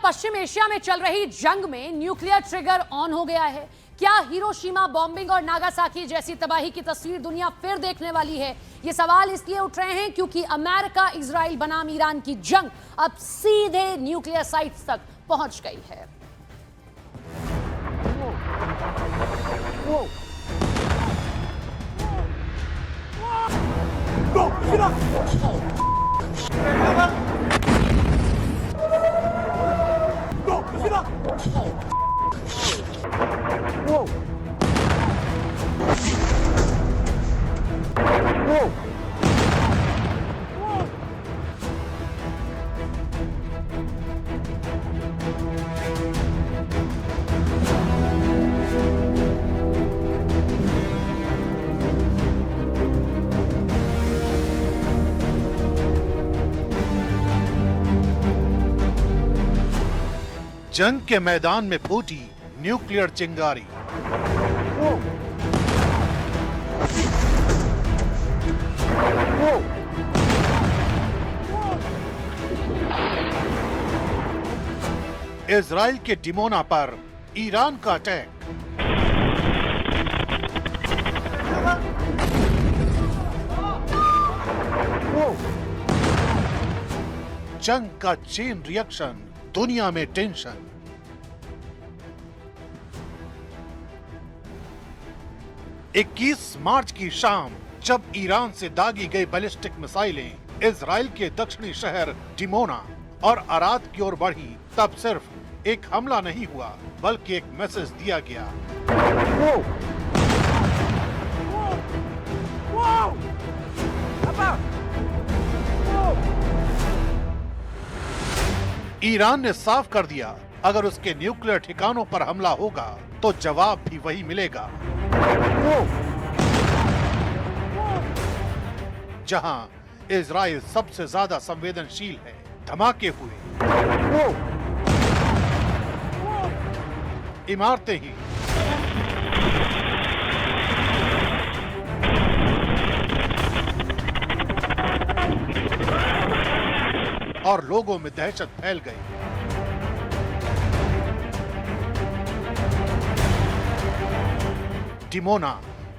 पश्चिम Asia में चल रही जंग में न्यूक्लियर ट्रिगर ऑन हो गया है। क्या हिरोशिमा बॉम्बिंग और नागासाकी जैसी तबाही की तस्वीर दुनिया फिर देखने वाली है? ये सवाल इसलिए उठ रहे हैं क्योंकि अमेरिका इजराइल बनाम ईरान की जंग अब सीधे न्यूक्लियर साइट्स तक पहुंच गई है। जंग के मैदान में फूटी न्यूक्लियर चिंगारी। इजराइल के डिमोना पर ईरान का अटैक। जंग का चेन रिएक्शन, दुनिया में टेंशन। इक्कीस मार्च की शाम जब ईरान से दागी गई बैलिस्टिक मिसाइलें इजराइल के दक्षिणी शहर डिमोना और अराद की ओर बढ़ी, तब सिर्फ एक हमला नहीं हुआ बल्कि एक मैसेज दिया गया। ईरान ने साफ कर दिया, अगर उसके न्यूक्लियर ठिकानों पर हमला होगा तो जवाब भी वही मिलेगा। जहां इजराइल सबसे ज्यादा संवेदनशील है, धमाके हुए, इमारतें ही और लोगों में दहशत फैल गई। डिमोना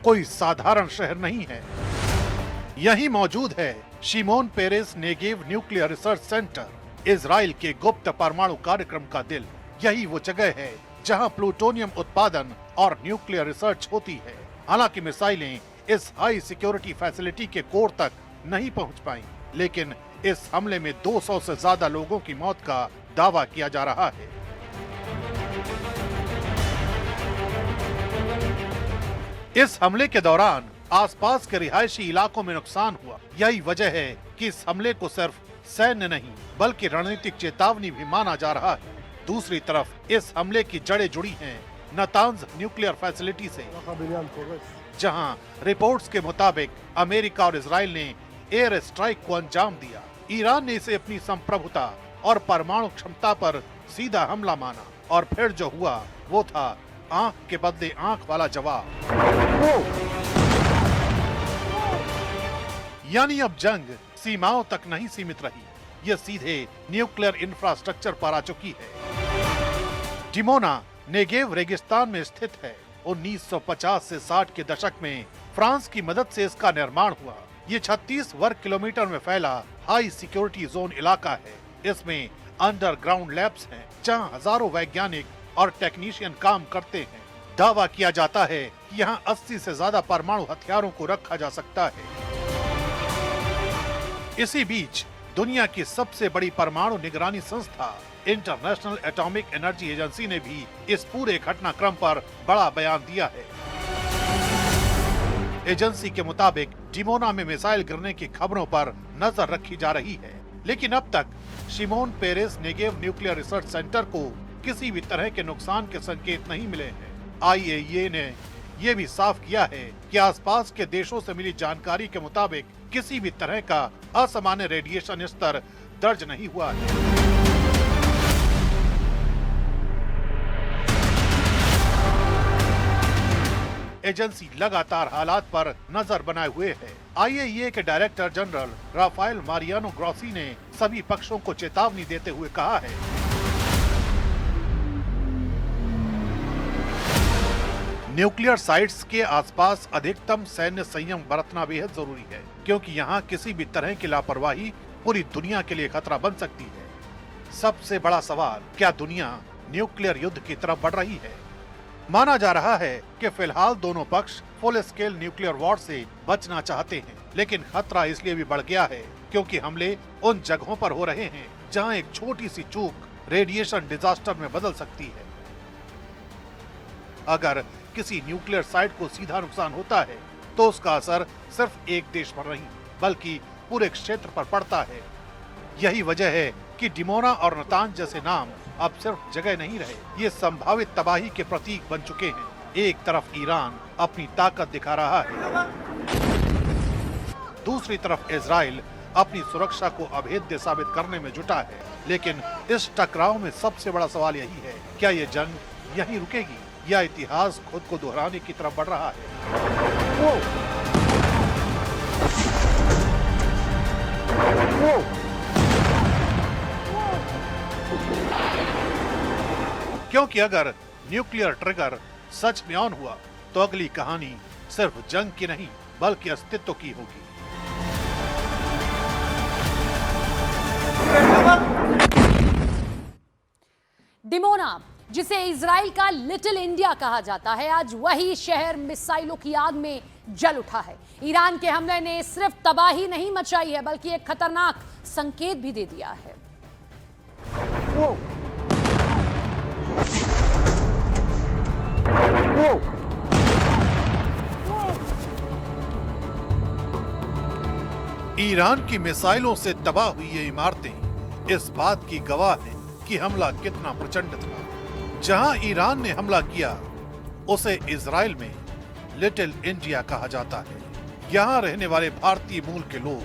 कोई साधारण शहर नहीं है। यहीं मौजूद है Shimon Peres Negev nuclear research centre, Israel के गुप्त परमाणु कार्यक्रम का दिल। यही वो जगह है जहां प्लूटोनियम उत्पादन और न्यूक्लियर रिसर्च होती है। हालांकि मिसाइलें इस हाई सिक्योरिटी फैसिलिटी के कोर तक नहीं पहुंच पाई, लेकिन इस हमले में 200 से ज्यादा लोगों की मौत का दावा किया जा रहा है। इस हमले के दौरान आसपास के रिहायशी इलाकों में नुकसान हुआ। यही वजह है कि इस हमले को सिर्फ सैन्य नहीं बल्कि रणनीतिक चेतावनी भी माना जा रहा है। दूसरी तरफ इस हमले की जड़ें जुड़ी हैं नतांज न्यूक्लियर फैसिलिटी से, जहां रिपोर्ट्स के मुताबिक अमेरिका और इजराइल ने एयर स्ट्राइक को अंजाम दिया। ईरान ने इसे अपनी संप्रभुता और परमाणु क्षमता पर सीधा हमला माना, और फिर जो हुआ वो था आंख के बदले आंख वाला जवाब। यानी अब जंग सीमाओं तक नहीं सीमित रही, यह सीधे न्यूक्लियर इंफ्रास्ट्रक्चर पर आ चुकी है। डिमोना नेगेव रेगिस्तान में स्थित है। 1950 से 60 के दशक में फ्रांस की मदद से इसका निर्माण हुआ। ये 36 वर्ग किलोमीटर में फैला हाई सिक्योरिटी जोन इलाका है। इसमें अंडरग्राउंड लैब्स हैं जहां हजारों वैज्ञानिक और टेक्नीशियन काम करते हैं। दावा किया जाता है कि यहाँ 80 से ज्यादा परमाणु हथियारों को रखा जा सकता है। इसी बीच दुनिया की सबसे बड़ी परमाणु निगरानी संस्था इंटरनेशनल एटॉमिक एनर्जी एजेंसी ने भी इस पूरे घटनाक्रम पर बड़ा बयान दिया है। एजेंसी के मुताबिक डिमोना में मिसाइल गिरने की खबरों पर नजर रखी जा रही है, लेकिन अब तक Shimon Peres Negev nuclear research centre को किसी भी तरह के नुकसान के संकेत नहीं मिले हैं। IAEA ने यह भी साफ किया है कि आसपास के देशों से मिली जानकारी के मुताबिक किसी भी तरह का असामान्य रेडिएशन स्तर दर्ज नहीं हुआ है। एजेंसी लगातार हालात पर नजर बनाए हुए है। IAEA के director general Rafael Mariano Grossi ने सभी पक्षों को चेतावनी देते हुए कहा है, न्यूक्लियर साइट्स के आसपास अधिकतम सैन्य संयम बरतना बेहद जरूरी है, क्योंकि यहाँ किसी भी तरह की लापरवाही पूरी दुनिया के लिए खतरा बन सकती है। सबसे बड़ा सवाल, क्या दुनिया न्यूक्लियर युद्ध की तरफ बढ़ रही है? माना जा रहा है कि फिलहाल दोनों पक्ष फुल स्केल न्यूक्लियर वॉर से बचना चाहते हैं, लेकिन खतरा इसलिए भी बढ़ गया है क्योंकि हमले उन जगहों पर हो रहे हैं जहां एक छोटी सी चूक रेडिएशन डिजास्टर में बदल सकती है। अगर किसी न्यूक्लियर साइट को सीधा नुकसान होता है तो उसका असर सिर्फ एक देश पर नहीं बल्कि पूरे क्षेत्र पर पड़ता है। यही वजह है कि डिमोना और नातांज जैसे नाम अब सिर्फ जगह नहीं रहे, ये संभावित तबाही के प्रतीक बन चुके हैं। एक तरफ ईरान अपनी ताकत दिखा रहा है, दूसरी तरफ इजराइल अपनी सुरक्षा को अभेद्य साबित करने में जुटा है। लेकिन इस टकराव में सबसे बड़ा सवाल यही है, क्या ये जंग यहीं रुकेगी या इतिहास खुद को दोहराने की तरफ बढ़ रहा है? क्योंकि अगर न्यूक्लियर ट्रिगर सच में ऑन हुआ तो अगली कहानी सिर्फ जंग की नहीं बल्कि अस्तित्व की होगी। डिमोना, जिसे इजराइल का लिटिल इंडिया कहा जाता है, आज वही शहर मिसाइलों की आग में जल उठा है। ईरान के हमले ने सिर्फ तबाही नहीं मचाई है बल्कि एक खतरनाक संकेत भी दे दिया है। ईरान की मिसाइलों से तबाह हुई ये इमारतें इस बात की गवाह हैं कि हमला कितना प्रचंड था। जहां ईरान ने हमला किया उसे इजराइल में लिटिल इंडिया कहा जाता है। यहाँ रहने वाले भारतीय मूल के लोग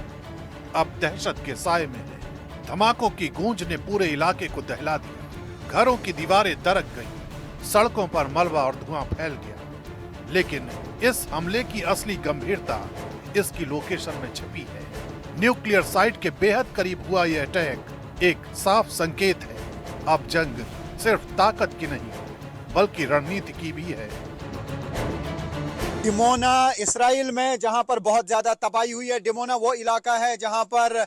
अब दहशत के साए में हैं। धमाकों की गूंज ने पूरे इलाके को दहला दिया, घरों की दीवारें दरक गईं, सड़कों पर मलबा और धुआं फैल गया। लेकिन इस हमले की असली गंभीरता इसकी लोकेशन में छिपी है। न्यूक्लियर साइट के बेहद करीब हुआ यह अटैक एक साफ संकेत है, अब जंग सिर्फ ताकत की नहीं बल्कि रणनीति की भी है। डिमोना इसराइल में जहां पर बहुत ज्यादा तबाही हुई है। डिमोना वो इलाका है जहां पर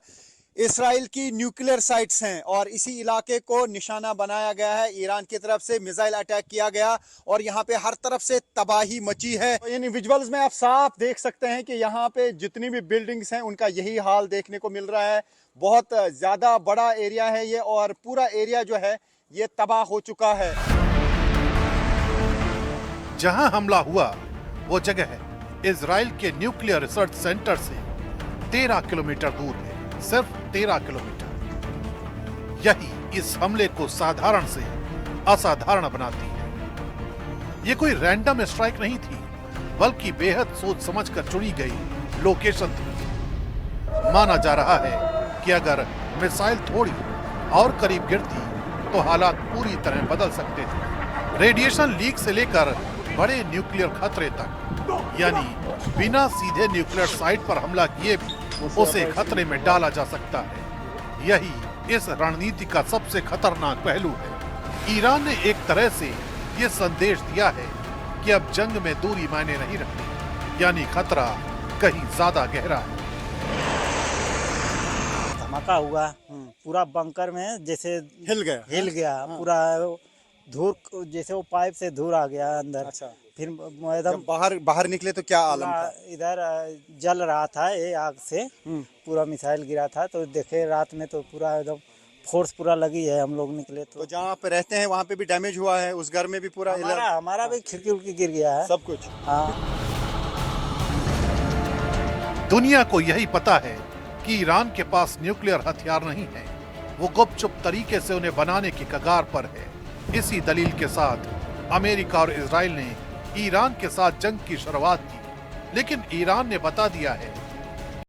इसराइल की न्यूक्लियर साइट्स हैं और इसी इलाके को निशाना बनाया गया है। ईरान की तरफ से मिसाइल अटैक किया गया और यहाँ पे हर तरफ से तबाही मची है। इन विजुअल्स में आप साफ देख सकते हैं कि यहाँ पे जितनी भी बिल्डिंग्स हैं उनका यही हाल देखने को मिल रहा है। बहुत ज्यादा बड़ा एरिया है ये और पूरा एरिया जो है ये तबाह हो चुका है। जहां हमला हुआ वो जगह है इजराइल के न्यूक्लियर रिसर्च सेंटर से 13 किलोमीटर दूर है, सिर्फ 13 किलोमीटर। यही इस हमले को साधारण से असाधारण बनाती है। ये कोई रैंडम स्ट्राइक नहीं थी बल्कि बेहद सोच समझकर चुनी गई लोकेशन थी। माना जा रहा है कि अगर मिसाइल थोड़ी और करीब गिरती तो हालात पूरी तरह बदल सकते थे। रेडिएशन लीक से लेकर बड़े न्यूक्लियर खतरे तक, यानी बिना सीधे न्यूक्लियर साइट पर हमला किए भी उसे खतरे में डाला जा सकता है। यही इस रणनीति का सबसे खतरनाक पहलू है। ईरान ने एक तरह से ये संदेश दिया है कि अब जंग में दूरी मायने नहीं रखती, यानी खतरा कहीं ज्यादा गहरा है। धमाका हुआ, पूरा बंकर में जैसे हिल गया हाँ। पूरा धूल, जैसे वो पाइप से धूल आ गया अंदर। अच्छा। फिर एकदम बाहर निकले तो क्या आलम था? इधर जल रहा था ये आग से, पूरा मिसाइल गिरा था तो देखे रात में तो पूरा एकदम फोर्स पूरा लगी है। हम लोग निकले तो जहाँ पे रहते हैं वहाँ पे भी डैमेज हुआ है, उस घर में भी पूरा हमारा भी खिड़की उड़की गिर गया है, सब कुछ। हाँ। दुनिया को यही पता है कि ईरान के पास न्यूक्लियर हथियार नहीं है, वो गुपचुप तरीके से उन्हें बनाने की कगार पर है। इसी दलील के साथ अमेरिका और इजराइल ने ईरान के साथ जंग की शुरुआत की, लेकिन ईरान ने बता दिया है